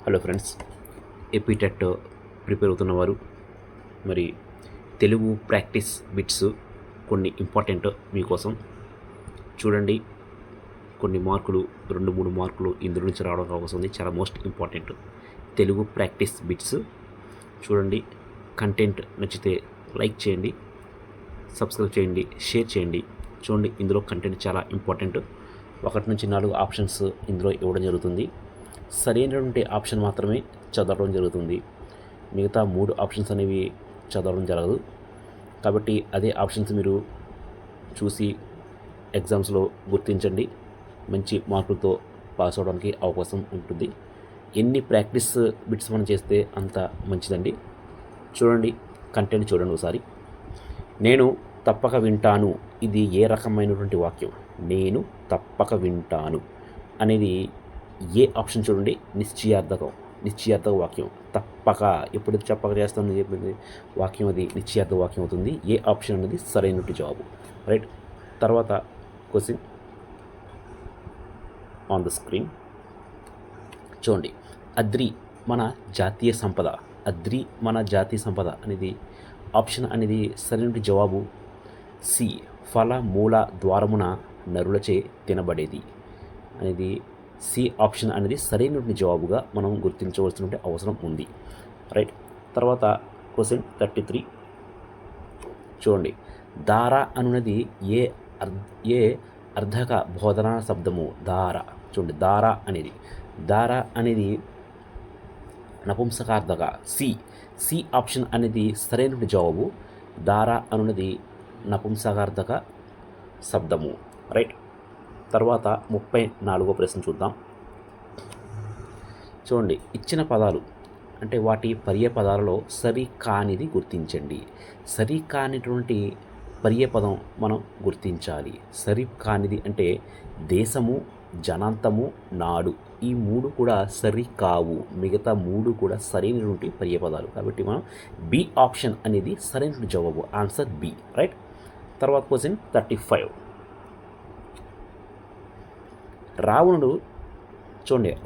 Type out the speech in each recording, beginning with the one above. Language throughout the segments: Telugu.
హలో ఫ్రెండ్స్, ఎపిటెట్ ప్రిపేర్ అవుతున్నవారు మరి తెలుగు ప్రాక్టీస్ బిట్స్ కొన్ని ఇంపార్టెంట్ మీకోసం చూడండి. కొన్ని మార్కులు 2-3 మార్కులు ఇందులో నుంచి రావడానికి అవకాశం ఉంది. చాలా most important Telugu practice bits చూడండి. కంటెంట్ నచ్చితే లైక్ చేయండి, సబ్స్క్రైబ్ చేయండి, షేర్ చేయండి. చూడండి, ఇందులో కంటెంట్ చాలా ఇంపార్టెంట్. 1 నుంచి 4 ఆప్షన్స్ ఇందులో ఇవ్వడం జరుగుతుంది. సరైనటువంటి ఆప్షన్ మాత్రమే చదవడం జరుగుతుంది. మిగతా 3 ఆప్షన్స్ అనేవి చదవడం జరగదు. కాబట్టి అదే ఆప్షన్స్ మీరు చూసి ఎగ్జామ్స్లో గుర్తించండి. మంచి మార్కులతో పాస్ అవడానికి అవకాశం ఉంటుంది. ఎన్ని ప్రాక్టీస్ బిట్స్ మనం చేస్తే అంత మంచిదండి. చూడండి, కంటెంట్ చూడండి ఒకసారి. నేను తప్పక వింటాను, ఇది ఏ రకమైనటువంటి వాక్యం? నేను తప్పక వింటాను అనేది ఏ ఆప్షన్ చూడండి? నిశ్చయార్థక వాక్యం. తప్పక ఎప్పుడు చెప్పక చేస్తాను చెప్పింది వాక్యం, అది నిశ్చయార్థ వాక్యం అవుతుంది. ఏ ఆప్షన్ అనేది సరైనటువంటి జవాబు. రైట్. తర్వాత క్వశ్చన్ ఆన్ ద స్క్రీన్ చూడండి. అద్రి మన జాతీయ సంపద. అద్రి మన జాతీయ సంపద అనేది ఆప్షన్ అనేది సరైనటువంటి జవాబు సి. ఫల మూల ద్వారమున నరులచే తినబడేది అనేది సి ఆప్షన్ అనేది సరైనటువంటి జవాబుగా మనం గుర్తించవలసినటువంటి అవసరం ఉంది. రైట్. తర్వాత క్వశ్చన్ 33 చూడండి. దార అనున్నది ఏ అర్ధక బోధనా శబ్దము? దార. చూడండి, దార అనేది నపుంసకార్థక. సి ఆప్షన్ అనేది సరైనటువంటి జవాబు. దార అనున్నది నపుంసకార్థక శబ్దము. రైట్. తర్వాత 34వ ప్రశ్న చూద్దాం. చూడండి, ఇచ్చిన పదాలు అంటే వాటి పర్యాయ పదాలలో సరి కానిది గుర్తించండి. సరి కానిటువంటి పర్యాయ పదం మనం గుర్తించాలి. సరి కానిది అంటే దేశము, జనాంతము, నాడు. ఈ 3 కూడా సరి కావు. మిగతా 3 కూడా సరైనటువంటి పర్యాయ పదాలు. కాబట్టి మనం బి ఆప్షన్ అనేది సరైనటువంటి జవాబు. Answer B. రైట్. తర్వాత క్వశ్చన్ 35.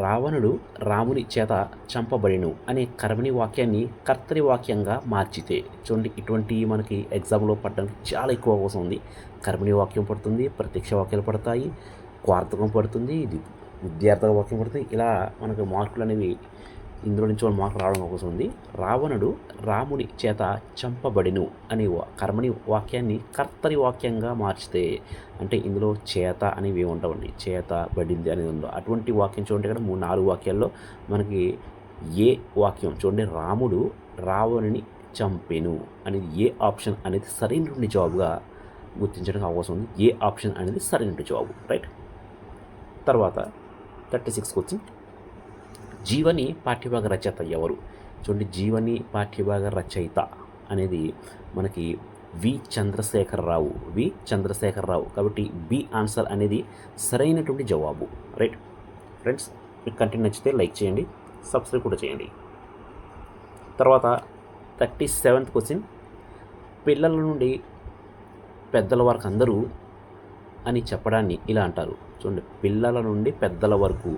రావణుడు రాముని చేత చంపబడిను అనే కర్మని వాక్యాన్ని కర్తరి వాక్యంగా మార్చితే. చూడండి, ఇటువంటి మనకి ఎగ్జామ్లో పడడానికి చాలా ఎక్కువ అవకాశం ఉంది. కర్మని వాక్యం పడుతుంది, ప్రత్యక్ష వాక్యాలు పడతాయి, క్వార్థకం పడుతుంది, విద్యార్థక వాక్యం పడుతుంది. ఇలా మనకు మార్కులు అనేవి ఇందులో నుంచి మార్కులు రావడం అవకాశం ఉంది. రావణుడు రాముడి చేత చంపబడిను అనే కర్మని వాక్యాన్ని కర్తరి వాక్యంగా మార్చితే, అంటే ఇందులో చేత అనేవి ఏమి ఉండవండి, చేత బడింది అనేది ఉందో అటువంటి వాక్యం చూడండి. ఇక్కడ 4 వాక్యాల్లో మనకి ఏ వాక్యం చూడండి? రాముడు రావణుని చంపెను అనేది ఏ ఆప్షన్ అనేది సరైనటువంటి జవాబుగా గుర్తించడానికి అవకాశం ఉంది. ఏ ఆప్షన్ అనేది సరైనటువంటి జవాబు. రైట్. తర్వాత 36 క్వశ్చన్. జీవని పాఠ్యభాగ రచయిత ఎవరు? చూడండి, జీవని పాఠ్యభాగ రచయిత అనేది మనకి వి. చంద్రశేఖరరావు. కాబట్టి బి ఆన్సర్ అనేది సరైనటువంటి జవాబు. రైట్. ఫ్రెండ్స్, మీకు కంటెంట్ నచ్చితే లైక్ చేయండి, సబ్స్క్రైబ్ కూడా చేయండి. తర్వాత 37th క్వశ్చన్. పిల్లల నుండి పెద్దల వరకు అందరూ అని చెప్పడాన్ని ఇలా అంటారు. చూడండి, పిల్లల నుండి పెద్దల వరకు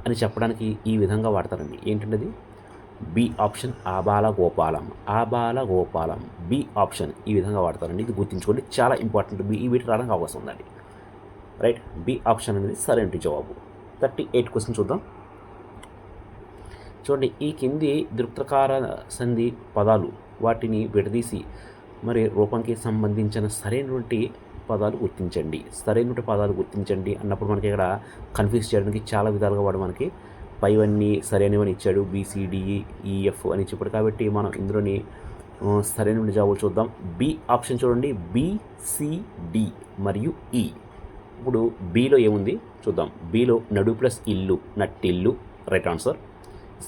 అని చెప్పడానికి ఈ విధంగా వాడతారండి. ఏంటంటే బి ఆప్షన్ ఆబాల గోపాలం. బి ఆప్షన్ ఈ విధంగా వాడతారండి. ఇది గుర్తుంచుకోండి, చాలా ఇంపార్టెంట్. ఈ వీటి రావడానికి అవకాశం ఉందండి. రైట్. బి ఆప్షన్ అనేది సరైన జవాబు. 38 క్వశ్చన్ చూద్దాం. చూడండి, ఈ కింది దృక్తకార సంధి పదాలు వాటిని విడదీసి మరి రూపానికి సంబంధించిన సరైనటువంటి పదాలు గుర్తించండి అన్నప్పుడు మనకి ఇక్కడ కన్ఫ్యూజ్ చేయడానికి చాలా విధాలుగా వాడు మనకి పైవన్నీ సరైనవని ఇచ్చాడు, BCDEF అని చెప్పాడు. కాబట్టి మనం ఇందులోని సరైన జవాబులు చూద్దాం. బి ఆప్షన్ చూడండి, BCD మరియు E. ఇప్పుడు బిలో ఏముంది చూద్దాం. బిలో నడు ప్లస్ ఇల్లు, నట్టిల్లు. Right answer.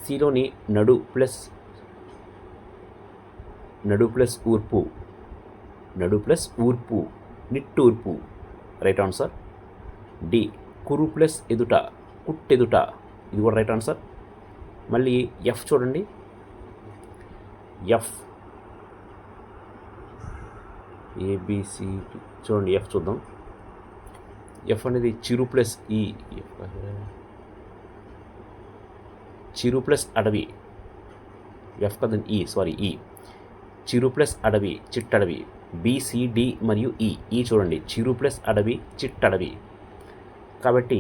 సిలోని నడు ప్లస్ ఊర్పు, నిట్టూర్పు. Right answer. డి కురు ప్లస్ ఎదుట, కుట్టెదుట. ఇది కూడా రైట్ ఆన్సర్. మళ్ళీ ఎఫ్ చూడండి. ఎఫ్ ABC చూడండి. ఎఫ్ చూద్దాం. ఎఫ్ అనేది చిరు ప్లస్ ఈ. చిరు ప్లస్ అడవి, ఎఫ్ కదండి ఈ చిరు ప్లస్ అడవి చిట్టడవి, బిసిడి మరియు ఈ చూడండి చిరు ప్లస్ అడవి చిట్టడవి. కాబట్టి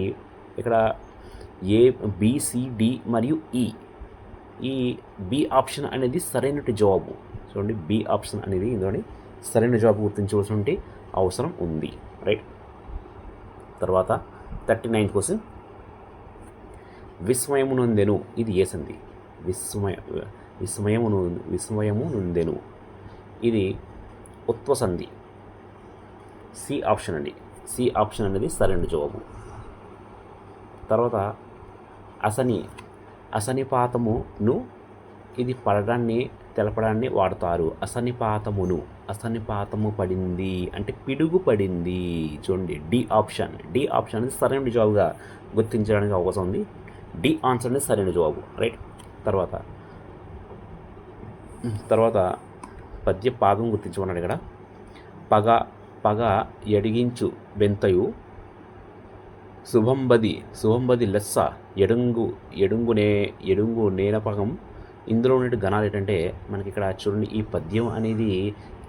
ఇక్కడ ఏ బిసిడి మరియు ఈ బి ఆప్షన్ అనేది సరైనటువంటి జవాబు. చూడండి బి ఆప్షన్ అనేది ఇందులోని సరైన జవాబు గుర్తించవలసిన అవసరం ఉంది. రైట్. తర్వాత 39th క్వశ్చన్, విస్మయము నొందెను. ఇది ఏ సంధి? విస్మయము నొందెను ఇది ఉత్వ సంధి. సి ఆప్షన్ అండి. సి ఆప్షన్ అనేది సరైన జవాబు. తర్వాత అసనిపాతమును ఇది పడడాన్ని తెలపడాన్ని వాడతారు. అసనిపాతము పడింది అంటే పిడుగు పడింది. చూడండి డి ఆప్షన్ అనేది సరైన జవాబుగా గుర్తించడానికి అవకాశం ఉంది. డి ఆన్సర్ అనేది సరైన జవాబు. రైట్. తర్వాత పద్య పాదం గుర్తించమన్నాడు ఇక్కడ. పగ ఎడిగించు బెంతయు శుభంబది లెస్స ఎడుంగు నేనపగం. ఇందులో ఉన్న గణాలు ఏంటంటే మనకి ఇక్కడ చూడండి, ఈ పద్యం అనేది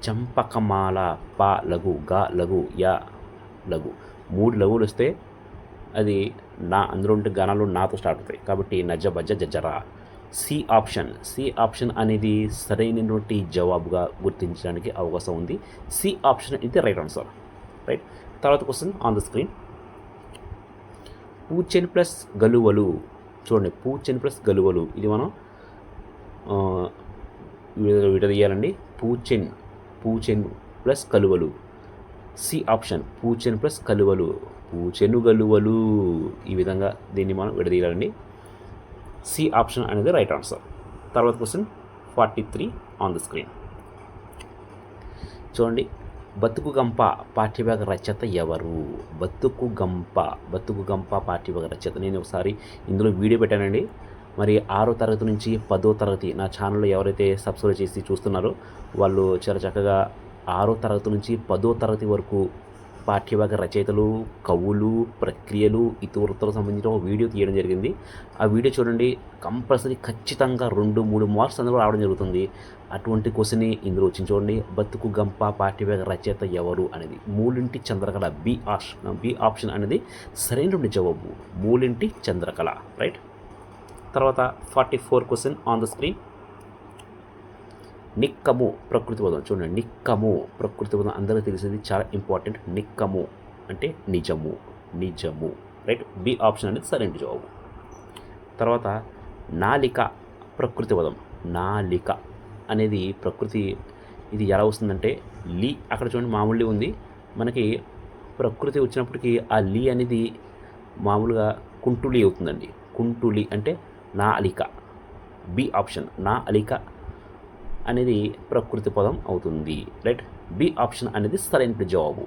చంపకమాల, ప లఘు, గ లఘు, యా లఘు, 3 లఘువులు వస్తే అది నా, అందులో ఉంటే గణాలు నాతో స్టార్ట్ అవుతాయి. కాబట్టి నజ బజ జజరా. సి ఆప్షన్ అనేది సరైనటువంటి జవాబుగా గుర్తించడానికి అవకాశం ఉంది. సి ఆప్షన్ ఇది రైట్ ఆన్సర్. రైట్. తర్వాత క్వశ్చన్ ఆన్ ద స్క్రీన్. పూచెన్ ప్లస్ గలువలు. చూడండి పూచెన్ ప్లస్ గలువలు ఇది మనం విడదీయాలండి. పూచెన్ ప్లస్ కలువలు. సి ఆప్షన్ పూచెన్ ప్లస్ కలువలు, పూచెను గలువలు. ఈ విధంగా దీన్ని మనం విడదీయాలండి. సి ఆప్షన్ అనేది రైట్ ఆన్సర్. తర్వాత క్వశ్చన్ 43 ఆన్ ద స్క్రీన్. చూడండి, బతుకు గంప పాఠ్యభాగ రచయిత ఎవరు? బతుకు గంప పాఠ్యభాగ రచయిత. నేను ఒకసారి ఇందులో వీడియో పెట్టానండి. మరి 6వ తరగతి నుంచి 10వ తరగతి నా ఛానల్లో ఎవరైతే సబ్స్క్రైబ్ చేసి చూస్తున్నారో వాళ్ళు చాలా చక్కగా 6వ తరగతి నుంచి 10వ తరగతి వరకు పాఠ్యభాగ రచయితలు, కవులు, ప్రక్రియలు, ఇతివృత్తాలకు సంబంధించిన ఒక వీడియో తీయడం జరిగింది. ఆ వీడియో చూడండి. కంపల్సరీ ఖచ్చితంగా 2-3 మార్క్స్ అందులో రావడం జరుగుతుంది. అటువంటి క్వశ్చన్ ఇందులో వచ్చింది. చూడండి, బతుకు గంప పాఠ్యభాగ రచయిత ఎవరు అనేది మూలింటి చంద్రకళ. బి ఆప్షన్ అనేది సరైనటువంటి జవాబు, మూలింటి చంద్రకళ. రైట్. తర్వాత 44 క్వశ్చన్ ఆన్ ద స్క్రీన్. నిక్కము ప్రకృతి పదం. చూడండి, నిక్కము ప్రకృతి పదం అందరికీ తెలిసింది, చాలా ఇంపార్టెంట్. నిక్కము అంటే నిజము. రైట్. బి ఆప్షన్ అనేది సరైన జవాబు. తర్వాత నాలిక ప్రకృతి పదం. నాలిక అనేది ప్రకృతి, ఇది ఎలా వస్తుందంటే లీ, అక్కడ చూడండి మామూలు ఉంది. మనకి ప్రకృతి వచ్చినప్పటికీ ఆ లీ అనేది మామూలుగా కుంటులి అవుతుందండి. కుంటులి అంటే నాలిక. బి ఆప్షన్ నాలిక అనేది ప్రకృతి పదం అవుతుంది. రైట్. బి ఆప్షన్ అనేది సరైన జవాబు.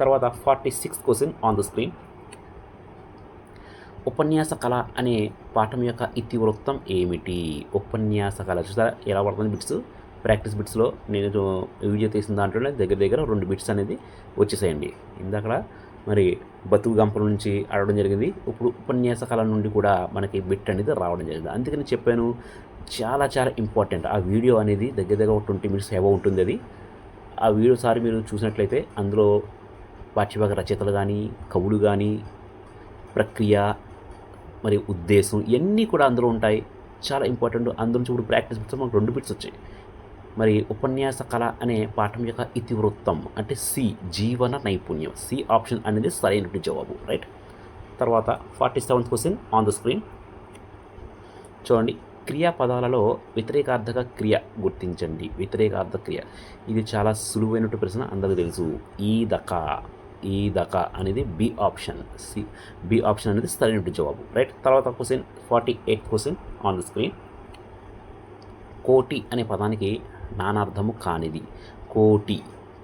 తర్వాత 46 క్వశ్చన్ ఆన్ ద స్క్రీన్. ఉపన్యాస కళ అనే పాఠం యొక్క ఇతివృత్తం ఏమిటి? ఉపన్యాస కళ చూసారా ఎలా పడుతుంది బిట్స్. ప్రాక్టీస్ బిట్స్లో నేను వీడియో తీసిన దాంట్లోనే దగ్గర 2 బిట్స్ అనేది వచ్చేసాయండి. ఇందాక మరి బతుకు గంపల నుంచి అడగడం జరిగింది. ఇప్పుడు ఉపన్యాస కళ నుండి కూడా మనకి బిట్ అనేది రావడం జరిగింది. అందుకని చెప్పాను, చాలా ఇంపార్టెంట్. ఆ వీడియో అనేది దగ్గర ఒక 20 minutes అబౌవ్ ఉంటుంది. అది ఆ వీడియో సారి మీరు చూసినట్లయితే అందులో పాఠ్యభాగ రచయితలు కానీ, కవులు కానీ, ప్రక్రియ మరియు ఉద్దేశం ఇవన్నీ కూడా అందులో ఉంటాయి. చాలా ఇంపార్టెంట్. అందులో నుంచి ఇప్పుడు ప్రాక్టీస్ బిట్స్ మనకు 2 బిట్స్ వచ్చాయి. మరి ఉపన్యాస కళ అనే పాఠం యొక్క ఇతివృత్తం అంటే సి జీవన నైపుణ్యం. సి ఆప్షన్ అనేది సరైనటువంటి జవాబు. రైట్. తర్వాత 47th question on the screen. చూడండి, క్రియాపదాలలో వ్యతిరేకార్థక క్రియ గుర్తించండి. వ్యతిరేకార్థ క్రియ ఇది చాలా సులువైనటువంటి ప్రశ్న, అందరికీ తెలుసు. ఈదక అనేది బి ఆప్షన్. బి ఆప్షన్ అనేది సరైనటువంటి జవాబు. రైట్. తర్వాత question 48th question on the screen. కోటి అనే పదానికి నానార్థము కానిది.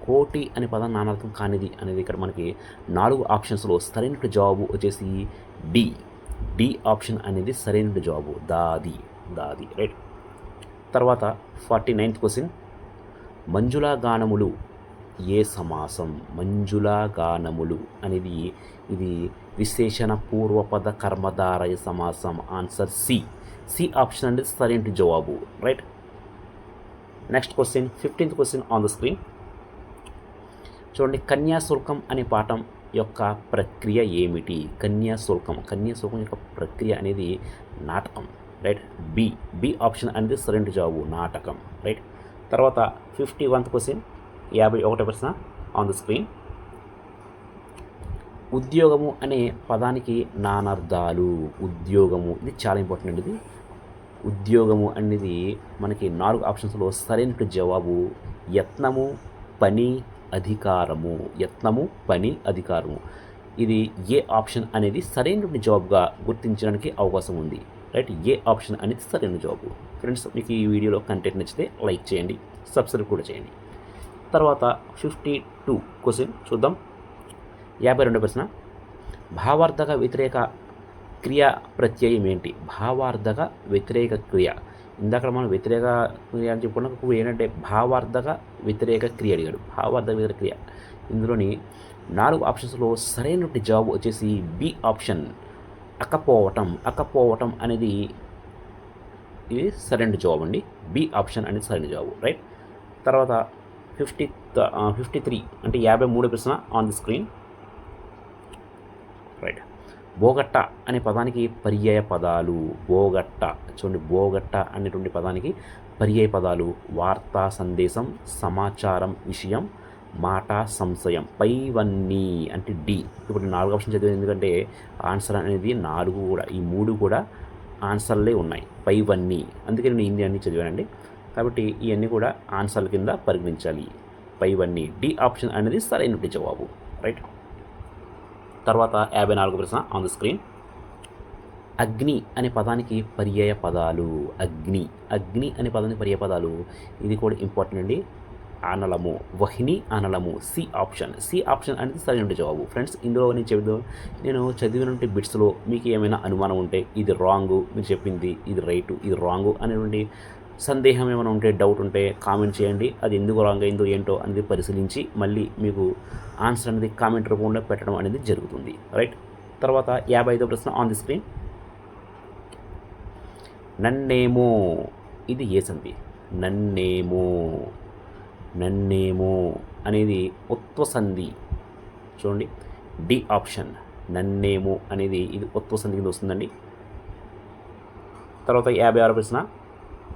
కోటి అనే పదం నానార్థం కానిది అనేది ఇక్కడ మనకి 4 ఆప్షన్స్లో సరైనటువంటి జవాబు వచ్చేసి డి ఆప్షన్ అనేది సరైనటువంటి జవాబు. దాది. రైట్. తర్వాత 49th క్వశ్చన్. మంజులా గానములు ఏ సమాసం? మంజులా గానములు అనేది ఇది విశేషణ పూర్వపద కర్మధారయ సమాసం. ఆన్సర్ సి సి ఆప్షన్ అనేది సరైన జవాబు. Right. Next question, 15th question on the screen చూడండి. కన్యాశుల్కం అనే పాఠం యొక్క ప్రక్రియ ఏమిటి? కన్యాశుల్కం యొక్క ప్రక్రియ అనేది నాటకం. రైట్. బి ఆప్షన్ అనేది సరైన జవాబు, నాటకం. రైట్. తర్వాత 51th క్వశ్చన్, 51వ ప్రశ్న ఆన్ ద స్క్రీన్. ఉద్యోగము అనే పదానికి నానార్థాలు. ఉద్యోగము ఇది చాలా ఇంపార్టెంట్ అండి. ఇది ఉద్యోగము అనేది మనకి 4 ఆప్షన్స్లో సరైన జవాబు యత్నము, పని, అధికారము. యత్నము, పని, అధికారము. ఇది ఏ ఆప్షన్ అనేది సరైన జవాబుగా గుర్తించడానికి అవకాశం ఉంది. రైట్. ఏ ఆప్షన్ అనేది సరైన జవాబు. ఫ్రెండ్స్, మీకు ఈ వీడియోలో కంటెంట్ నచ్చితే లైక్ చేయండి, సబ్స్క్రైబ్ కూడా చేయండి. తర్వాత 52 క్వశ్చన్ చూద్దాం. 52వ ప్రశ్న, భావార్థక వ్యతిరేక క్రియ ప్రత్యయం ఏంటి? భావార్థక వ్యతిరేక క్రియ. ఇందాక మనం వ్యతిరేక క్రియ అని చెప్పుకున్నప్పుడు ఏంటంటే భావార్థక వ్యతిరేక క్రియ అడిగాడు. భావార్థక వ్యతిరేక క్రియ. ఇందులోని 4 ఆప్షన్స్లో సరైన జవాబు వచ్చేసి బి ఆప్షన్, అక్కపోవటం అనేది ఇది సరైన జవాబు అండి. బి ఆప్షన్ అనేది సరైన జవాబు. రైట్. తర్వాత 53 అంటే 53వ ప్రశ్న ఆన్ ది స్క్రీన్. రైట్. బోగట్ట అనే పదానికి పర్యాయ పదాలు. బోగట్ట చూడండి. బోగట్ట అనేటువంటి పదానికి పర్యాయ పదాలు వార్తా సందేశం, సమాచారం, విషయం, మాట, సంశయం. పైవన్నీ అంటే డి. ఇప్పుడు 4 ఆప్షన్ చదివాను ఎందుకంటే ఆన్సర్ అనేది 4 కూడా, ఈ 3 కూడా ఆన్సర్లే ఉన్నాయి. పైవన్నీ, అందుకే నేను హిందీ అన్నీ చదివానండి. కాబట్టి ఇవన్నీ కూడా ఆన్సర్ల కింద పరిగణించాలి. పైవన్నీ డి ఆప్షన్ అనేది సరైన జవాబు. రైట్. తర్వాత 54వ ప్రశ్న ఆన్ ద స్క్రీన్. అగ్ని అనే పదానికి పర్యాయ పదాలు. అగ్ని అనే పదానికి పర్యాయ పదాలు. ఇది కూడా ఇంపార్టెంట్ అండి. అనలము, వహిని, అనలము. సి ఆప్షన్ అనేది సరైన జవాబు. ఫ్రెండ్స్, ఇందులో నేను చదివినటువంటి బిట్స్లో మీకు ఏమైనా అనుమానం ఉంటే ఇది రాంగు, మీరు చెప్పింది ఇది రైటు, ఇది రాంగు అనేటువంటి సందేహం ఏమైనా ఉంటే, డౌట్ ఉంటే కామెంట్ చేయండి. అది ఎందుకు రాంగ్ అయిందో ఏంటో అనేది పరిశీలించి మళ్ళీ మీకు ఆన్సర్ అనేది కామెంట్ రూపంలో పెట్టడం అనేది జరుగుతుంది. రైట్. తర్వాత 55వ ప్రశ్న ఆన్ ది స్క్రీన్. నన్నేమో ఇది ఏ సంధి? నన్నేమో అనేది ఉత్వ సంధి. చూడండి. డి ఆప్షన్, నన్నేమో అనేది ఇది ఉత్వ సంధి కింద వస్తుందండి. తర్వాత 56వ ప్రశ్న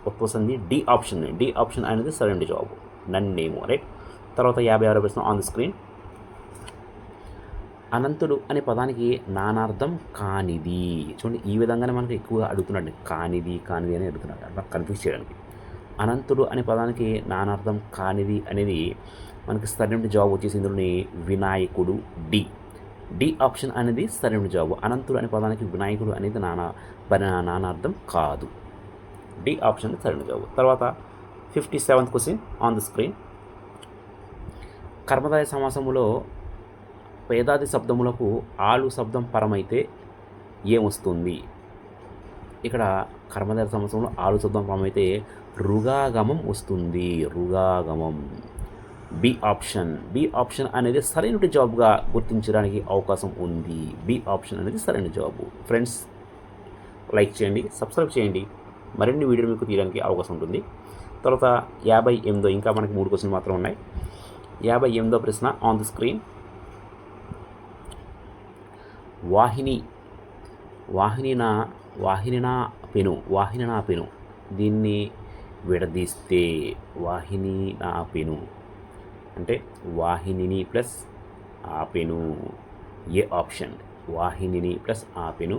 ఉత్వ సంధి డి ఆప్షన్ అనేది సరైన జవాబు, నన్నేమో. రైట్. తర్వాత 56వ ప్రశ్న ఆన్ ది స్క్రీన్. అనంతుడు అనే పదానికి నానార్థం కానిది. చూడండి, ఈ విధంగానే మనకు ఎక్కువగా అడుగుతున్నాడు. కానిది అని అడుగుతున్నాడు, అట్లా కన్ఫ్యూజ్ చేయడానికి. అనంతుడు అనే పదానికి నానార్థం కానిది అనేది మనకి సరైన జవాబు వచ్చేసి ఇందులోని వినాయకుడు. డి ఆప్షన్ అనేది సరైన జవాబు. అనంతుడు అనే పదానికి వినాయకుడు అనేది నానార్థం కాదు. డి ఆప్షన్ సరైన జవాబు. తర్వాత 57th question on the screen. కర్మధారయ సమాసములో పేదాది శబ్దములకు ఆలు శబ్దం పరమైతే ఏమొస్తుంది? ఇక్కడ కర్మధారయ సమాసంలో ఆలు శబ్దం పరమైతే రుగాగమం వస్తుంది. రుగాగమం. బి ఆప్షన్ అనేది సరైన జవాబుగా గుర్తించడానికి అవకాశం ఉంది. బి ఆప్షన్ అనేది సరైన జవాబు. ఫ్రెండ్స్, లైక్ చేయండి, సబ్స్క్రైబ్ చేయండి. మరిన్ని వీడియోలు మీకు తీయడానికి అవకాశం ఉంటుంది. తర్వాత 58 ఇంకా మనకి 3 క్వశ్చన్లు మాత్రం ఉన్నాయి. 58వ ప్రశ్న ఆన్ ది స్క్రీన్. వాహిని నా పెను దీన్ని విడదీస్తే వాహిని నా పెను అంటే వాహినిని ప్లస్ ఆపెను. ఏ ఆప్షన్? వాహినిని ప్లస్ ఆపెను.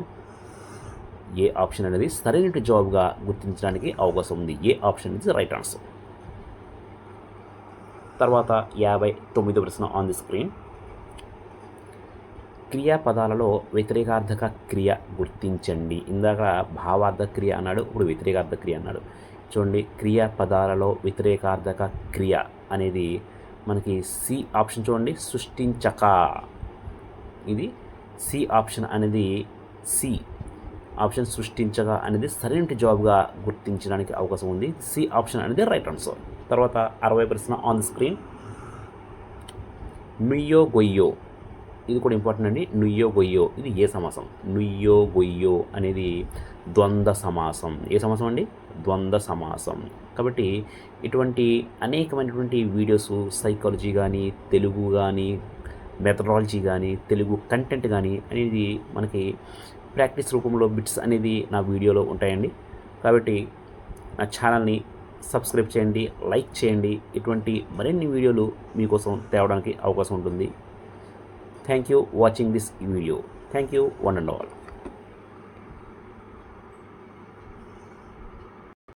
ఏ ఆప్షన్ అనేది సరైన జవాబుగా గుర్తించడానికి అవకాశం ఉంది. ఏ ఆప్షన్ ఇస్ రైట్ ఆన్సర్. తర్వాత 59వ ప్రశ్న ఆన్ ది స్క్రీన్. క్రియాపదాలలో వ్యతిరేకార్థక క్రియ గుర్తించండి. ఇందాక భావార్థక క్రియ అన్నాడు, ఇప్పుడు వ్యతిరేకార్థక క్రియ అన్నాడు. చూడండి, క్రియాపదాలలో వ్యతిరేకార్థక క్రియ అనేది మనకి సి ఆప్షన్. చూడండి, సృష్టించక. ఇది సి ఆప్షన్ అనేది సి ఆప్షన్, సృష్టించగా అనేది సరైన జవాబుగా గుర్తించడానికి అవకాశం ఉంది. సి ఆప్షన్ అనేది రైట్ ఆన్సర్. తర్వాత 60వ ప్రశ్న ఆన్ ది స్క్రీన్. నుయ్యో గొయ్యో ఇది కూడా ఇంపార్టెంట్ అండి. నుయ్యో గొయ్యో ఇది ఏ సమాసం. నుయ్యో గొయ్యో అనేది ద్వంద్వ సమాసం. ఏ సమాసం అండి? ద్వంద్వ సమాసం. కాబట్టి ఇటువంటి అనేకమైనటువంటి వీడియోస్ సైకాలజీ కానీ, తెలుగు కానీ, మెథడాలజీ కానీ, తెలుగు కంటెంట్ కానీ అనేది మనకి ప్రాక్టీస్ రూపంలో బిట్స్ అనేది నా వీడియోలో ఉంటాయండి. కాబట్టి నా ఛానల్ని సబ్స్క్రైబ్ చేయండి, లైక్ చేయండి. ఇటువంటి మరిన్ని వీడియోలు మీకోసం తేవడానికి అవకాశం ఉంటుంది. Thank you watching this video. Thank you one and all.